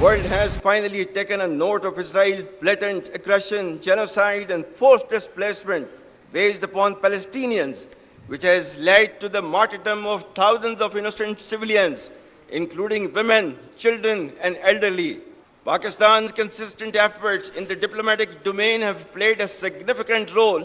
World has finally taken a note of Israel's blatant aggression, genocide and forced displacement based upon Palestinians, which has led to the martyrdom of thousands of innocent civilians, including women, children and elderly. Pakistan's consistent efforts in the diplomatic domain have played a significant role.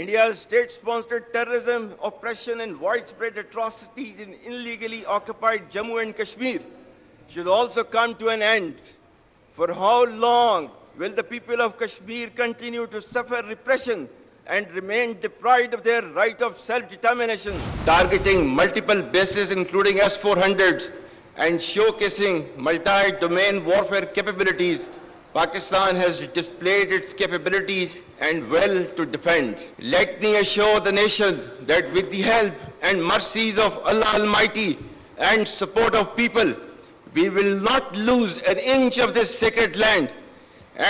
India's state-sponsored terrorism, oppression and widespread atrocities in illegally occupied Jammu and Kashmir should also come to an end. For how long will the people of Kashmir continue to suffer repression and remain deprived of their right of self-determination? Targeting multiple bases including S-400s and showcasing multi-domain warfare capabilities, Pakistan has displayed its capabilities and will to defend. Let me assure the nation that with the help and mercies of Allah Almighty and support of people, we will not lose an inch of this sacred land.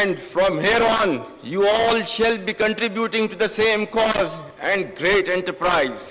And from here on, you all shall be contributing to the same cause and great enterprise.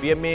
PMA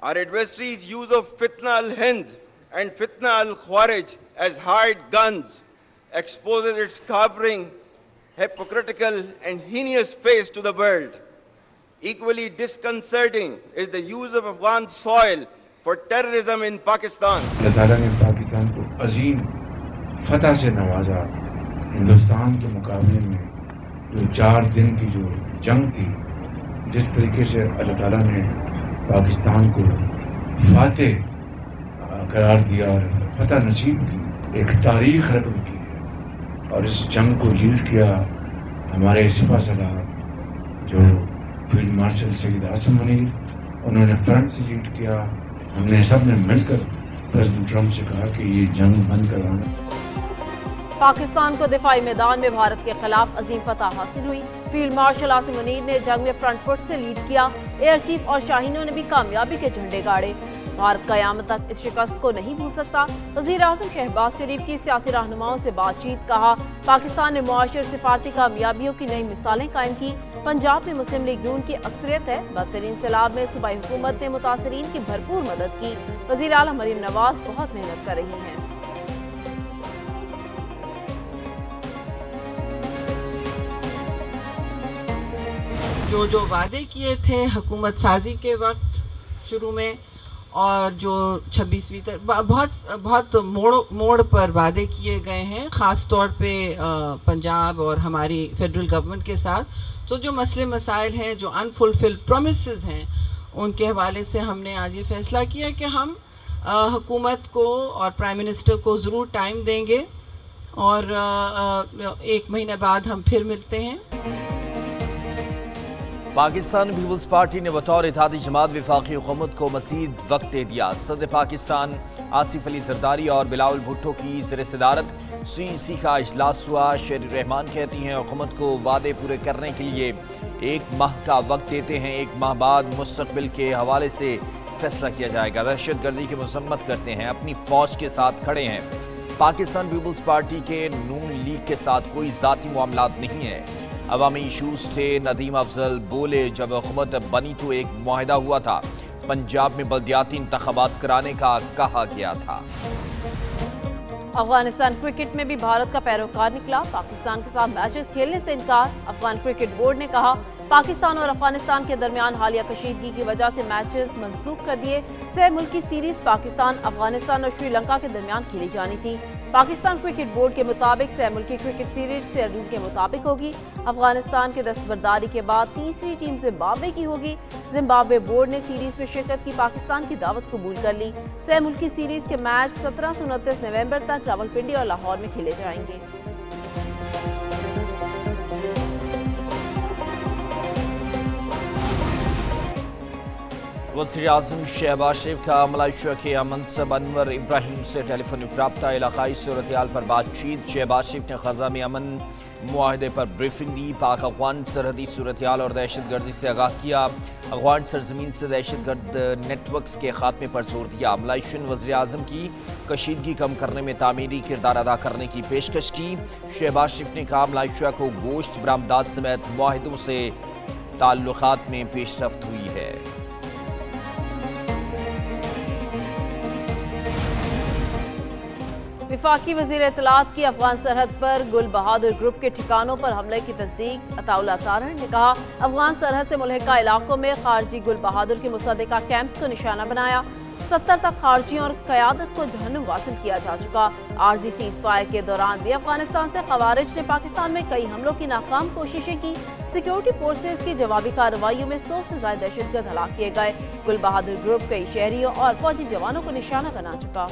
Our adversaries' use of Fitna al-Hind and Fitna al-Khawarij as hired guns exposes its cowering, hypocritical and heinous face to the world. Equally disconcerting is the use of Afghan soil for terrorism in Pakistan. اللہ تعالیٰ نے پاکستان کو عظیم فتح سے نوازا. ہندوستان کے مقابلے میں جو 4 دن کی جو جنگ تھی، جس طریقے سے اللہ تعالیٰ نے پاکستان کو فاتح قرار دیا اور فتح نصیب کی، ایک تاریخ رقم کی ہے. اور اس جنگ کو لیڈ کیا ہمارے سپہ سالار جو فیلڈ مارشل سید عاصم منیر، انہوں نے فرنٹ سے لیڈ کیا. ہم نے سب نے مل کر پریزیڈنٹ ٹرمپ سے کہا کہ یہ جنگ بند کروانا. پاکستان کو دفاعی میدان میں بھارت کے خلاف عظیم فتح حاصل ہوئی. فیلڈ مارشل عاصم منیر نے جنگ میں فرنٹ فٹ سے لیڈ کیا. ایئر چیف اور شاہینوں نے بھی کامیابی کے جھنڈے گاڑے. بھارت قیامت تک اس شکست کو نہیں بھول سکتا. وزیر اعظم شہباز شریف کی سیاسی رہنماؤں سے بات چیت. کہا پاکستان نے معاشر سفارتی کامیابیوں کی نئی مثالیں قائم کی. پنجاب میں مسلم لیگ نون کی اکثریت ہے. بدترین سیلاب میں صوبائی حکومت نے متاثرین کی بھرپور مدد کی. وزیر اعلیٰ مریم نواز بہت محنت کر رہی ہیں. جو وعدے کیے تھے حکومت سازی کے وقت شروع میں، اور جو 26ویں تک بہت موڑ پر وعدے کیے گئے ہیں، خاص طور پہ پنجاب اور ہماری فیڈرل گورنمنٹ کے ساتھ. تو جو مسئلے مسائل ہیں، جو انفلفلڈ پرومسز ہیں، ان کے حوالے سے ہم نے آج یہ فیصلہ کیا کہ ہم حکومت کو اور پرائم منسٹر کو ضرور ٹائم دیں گے، اور 1 مہینے بعد ہم پھر ملتے ہیں. پاکستان پیپلز پارٹی نے بطور اتحادی جماعت وفاقی حکومت کو مزید وقت دے دیا. صدر پاکستان آصف علی زرداری اور بلاول بھٹو کی زیر صدارت CEC کا اجلاس ہوا. شیری رحمان کہتی ہیں حکومت کو وعدے پورے کرنے کے لیے 1 ماہ کا وقت دیتے ہیں. 1 ماہ بعد مستقبل کے حوالے سے فیصلہ کیا جائے گا. دہشت گردی کی مذمت کرتے ہیں، اپنی فوج کے ساتھ کھڑے ہیں. پاکستان پیپلز پارٹی کے نون لیگ کے ساتھ کوئی ذاتی معاملات نہیں ہیں. عوامی ایشوز تھے. ندیم افضل بولے جب حکومت بنی تو ایک معاہدہ ہوا تھا، پنجاب میں بلدیاتی انتخابات کرانے کا کہا گیا تھا. افغانستان کرکٹ میں بھی بھارت کا پیروکار نکلا. پاکستان کے ساتھ میچز کھیلنے سے انکار. افغان کرکٹ بورڈ نے کہا پاکستان اور افغانستان کے درمیان حالیہ کشیدگی کی وجہ سے میچز منسوخ کر دیے. 6 ملکی سیریز پاکستان، افغانستان اور سری لنکا کے درمیان کھیلی جانی تھی. پاکستان کرکٹ بورڈ کے مطابق 6 ملکی کرکٹ سیریز شیڈول کے مطابق ہوگی. افغانستان کے دستبرداری کے بعد تیسری ٹیم زمبابوے کی ہوگی. زمبابوے بورڈ نے سیریز میں شرکت کی پاکستان کی دعوت قبول کر لی. 6 ملکی سیریز کے میچ 17 سے 29 نومبر تک راولپنڈی اور لاہور میں کھیلے جائیں گے. وزیر اعظم شہباز شریف کا ملائیشیا کے منصب انور ابراہیم سے ٹیلی فونک رابطہ. علاقائی صورتحال پر بات چیت. شہباز شریف نے خزانہ امن معاہدے پر بریفنگ دی. پاک افغان سرحدی صورتحال اور دہشت گردی سے آگاہ کیا. افغان سرزمین سے دہشت گرد نیٹ ورکس کے خاتمے پر زور دیا. ملائیشین وزیر اعظم کی کشیدگی کم کرنے میں تعمیری کردار ادا کرنے کی پیشکش کی. شہباز شریف نے کہا ملائیشیا کو گوشت برآمدات سمیت معاہدوں سے تعلقات میں پیش رفت ہوئی ہے. وفاقی وزیر اطلاعات کی افغان سرحد پر گل بہادر گروپ کے ٹھکانوں پر حملے کی تصدیق. عطا اللہ تارڑ نے کہا افغان سرحد سے ملحقہ علاقوں میں خارجی گل بہادر کے مصدقہ کیمپس کو نشانہ بنایا. 70 تک خارجیوں اور قیادت کو جہنم واصل کیا جا چکا. عارضی سیز فائر کے دوران بھی افغانستان سے خوارج نے پاکستان میں کئی حملوں کی ناکام کوششیں کی. سیکیورٹی فورسز کی جوابی کارروائیوں میں 100 سے زائد دہشت گرد ہلاک کیے گئے. گل بہادر گروپ کئی شہریوں اور فوجی جوانوں کو نشانہ بنا چکا.